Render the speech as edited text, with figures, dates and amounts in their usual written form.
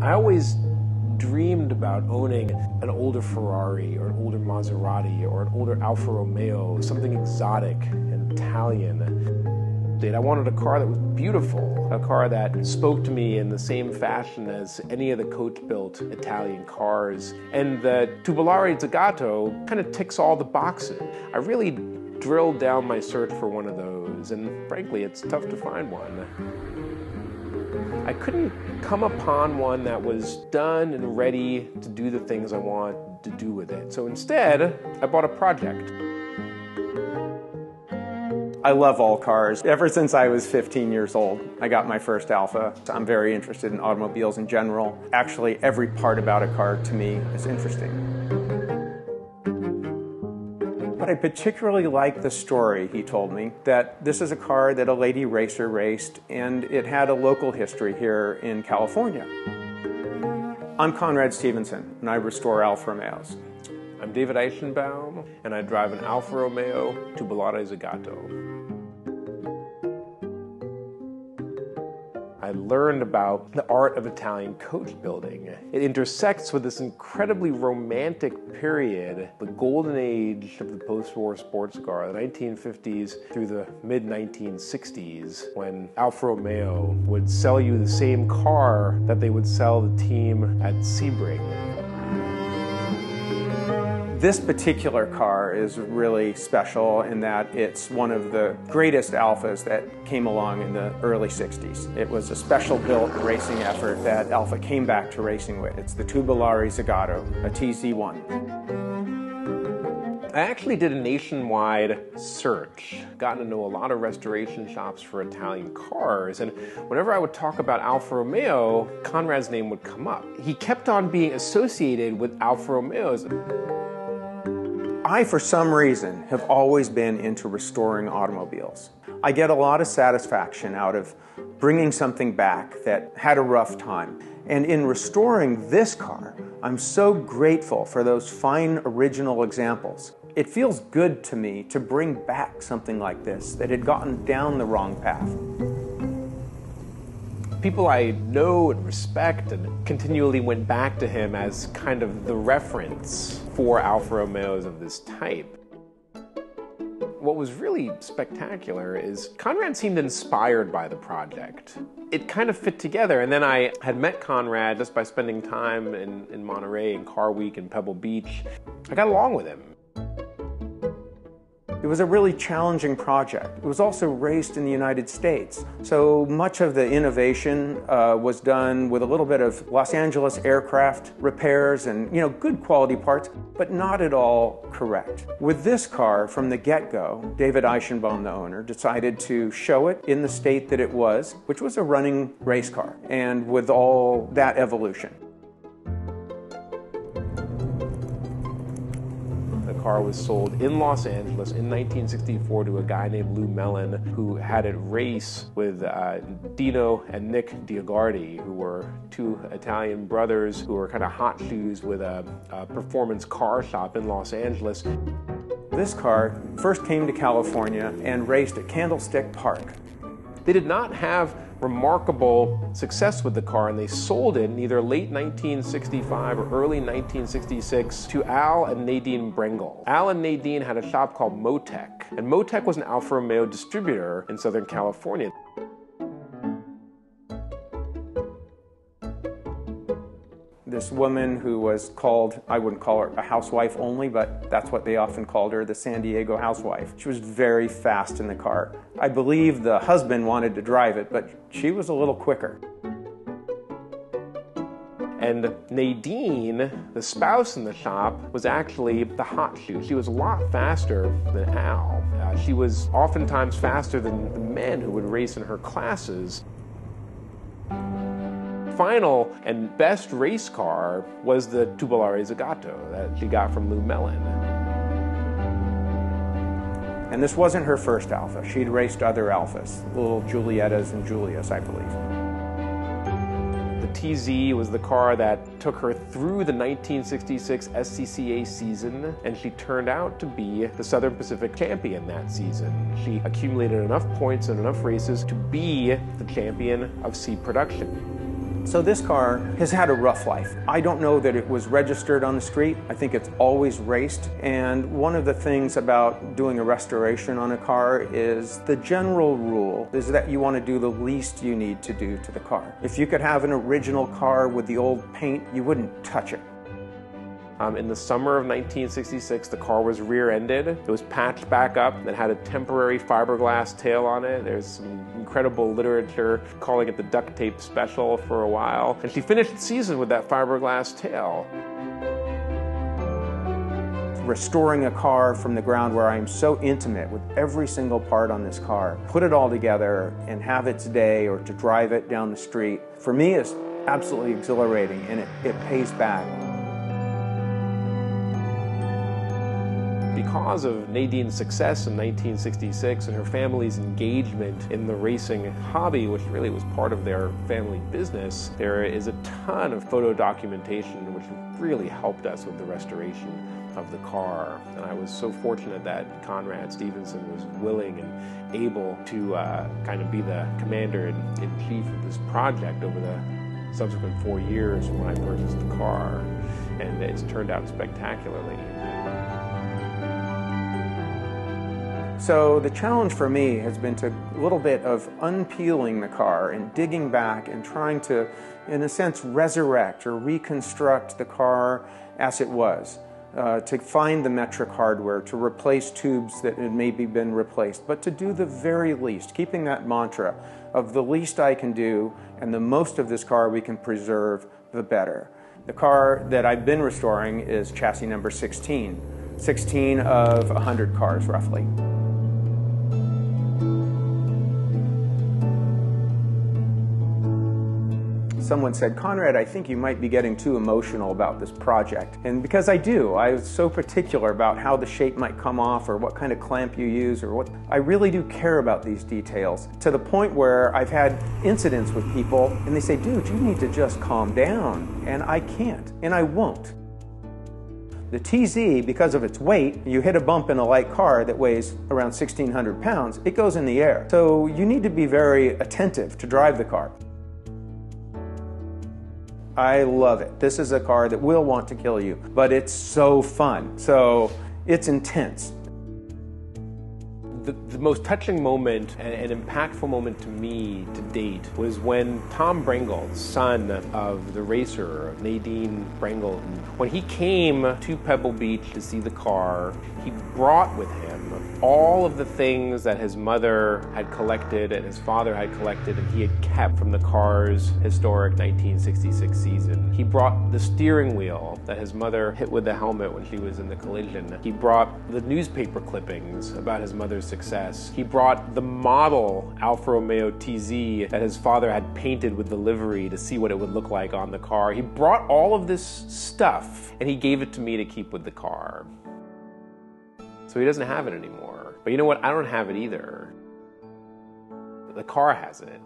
I always dreamed about owning an older Ferrari or an older Maserati or an older Alfa Romeo, something exotic and Italian. I wanted a car that was beautiful, a car that spoke to me in the same fashion as any of the coach-built Italian cars. And the Tubolare Zagato kind of ticks all the boxes. I really drilled down my search for one of those, and frankly, it's tough to find one. I couldn't come upon one that was done and ready to do the things I want to do with it. So instead, I bought a project. I love all cars. Ever since I was 15 years old, I got my first Alfa. I'm very interested in automobiles in general. Actually, every part about a car to me is interesting. But I particularly like the story he told me, that this is a car that a lady racer raced, and it had a local history here in California. I'm Conrad Stevenson, and I restore Alfa Romeos. I'm David Eichenbaum, and I drive an Alfa Romeo Tubolare Zagato. I learned about the art of Italian coach building. It intersects with this incredibly romantic period, the golden age of the post-war sports car, the 1950s through the mid-1960s, when Alfa Romeo would sell you the same car that they would sell the team at Sebring. This particular car is really special in that it's one of the greatest Alfas that came along in the early 60s. It was a special built racing effort that Alfa came back to racing with. It's the Tubolare Zagato, a TZ1. I actually did a nationwide search, gotten to know a lot of restoration shops for Italian cars, and whenever I would talk about Alfa Romeo, Conrad's name would come up. He kept on being associated with Alfa Romeos. I, for some reason, have always been into restoring automobiles. I get a lot of satisfaction out of bringing something back that had a rough time. And in restoring this car, I'm so grateful for those fine original examples. It feels good to me to bring back something like this that had gotten down the wrong path. People I know and respect and continually went back to him as kind of the reference for Alfa Romeos of this type. What was really spectacular is Conrad seemed inspired by the project. It kind of fit together, and then I had met Conrad just by spending time in Monterey and Car Week and Pebble Beach. I got along with him. It was a really challenging project. It was also raced in the United States. So much of the innovation was done with a little bit of Los Angeles aircraft repairs and, good quality parts, but not at all correct. With this car, from the get-go, David Eichenbaum, the owner, decided to show it in the state that it was, which was a running race car, and with all that evolution. The car was sold in Los Angeles in 1964 to a guy named Lou Mellon, who had it race with Dino and Nick Diagardi, who were two Italian brothers who were kind of hot shoes with a performance car shop in Los Angeles. This car first came to California and raced at Candlestick Park. They did not have remarkable success with the car, and they sold it in either late 1965 or early 1966 to Al and Nadine Brengel. Al and Nadine had a shop called Motec, and Motec was an Alfa Romeo distributor in Southern California. This woman who was called, I wouldn't call her a housewife only, but that's what they often called her, the San Diego housewife. She was very fast in the car. I believe the husband wanted to drive it, but she was a little quicker. And Nadine, the spouse in the shop, was actually the hot shoe. She was a lot faster than Al. She was oftentimes faster than the men who would race in her classes. Final and best race car was the Tubolare Zagato that she got from Lou Mellon. And this wasn't her first Alfa. She'd raced other Alfas, little Giuliettas and Giulias, I believe. The TZ was the car that took her through the 1966 SCCA season, and she turned out to be the Southern Pacific champion that season. She accumulated enough points and enough races to be the champion of C production. So this car has had a rough life. I don't know that it was registered on the street. I think it's always raced. And one of the things about doing a restoration on a car is the general rule is that you want to do the least you need to do to the car. If you could have an original car with the old paint, you wouldn't touch it. In the summer of 1966, the car was rear-ended. It was patched back up and had a temporary fiberglass tail on it. There's some incredible literature calling it the duct tape special for a while. And she finished the season with that fiberglass tail. Restoring a car from the ground where I am so intimate with every single part on this car, put it all together and have its day, or to drive it down the street, for me is absolutely exhilarating, and it pays back. Because of Nadine's success in 1966 and her family's engagement in the racing hobby, which really was part of their family business, there is a ton of photo documentation which really helped us with the restoration of the car. And I was so fortunate that Conrad Stevenson was willing and able to kind of be the commander-in-chief of this project over the subsequent 4 years when I purchased the car. And it's turned out spectacularly. So the challenge for me has been to a little bit of unpeeling the car and digging back and trying to, in a sense, resurrect or reconstruct the car as it was. To find the metric hardware, to replace tubes that had maybe been replaced, but to do the very least, keeping that mantra of the least I can do and the most of this car we can preserve, the better. The car that I've been restoring is chassis number 16. 16 of 100 cars, roughly. Someone said, "Conrad, I think you might be getting too emotional about this project." And because I do, I was so particular about how the shape might come off or what kind of clamp you use or what. I really do care about these details to the point where I've had incidents with people and they say, "Dude, you need to just calm down." And I can't, and I won't. The TZ, because of its weight, you hit a bump in a light car that weighs around 1,600 pounds, it goes in the air. So you need to be very attentive to drive the car. I love it. This is a car that will want to kill you, but it's so fun. So it's intense. The most touching moment and impactful moment to me to date was when Tom Brengel, son of the racer, Nadine Brengel, when he came to Pebble Beach to see the car, he brought with him all of the things that his mother had collected and his father had collected and he had kept from the car's historic 1966 season. He brought the steering wheel that his mother hit with the helmet when she was in the collision. He brought the newspaper clippings about his mother's success. He brought the model Alfa Romeo TZ that his father had painted with the livery to see what it would look like on the car. He brought all of this stuff and he gave it to me to keep with the car. So he doesn't have it anymore. But you know what? I don't have it either. The car has it.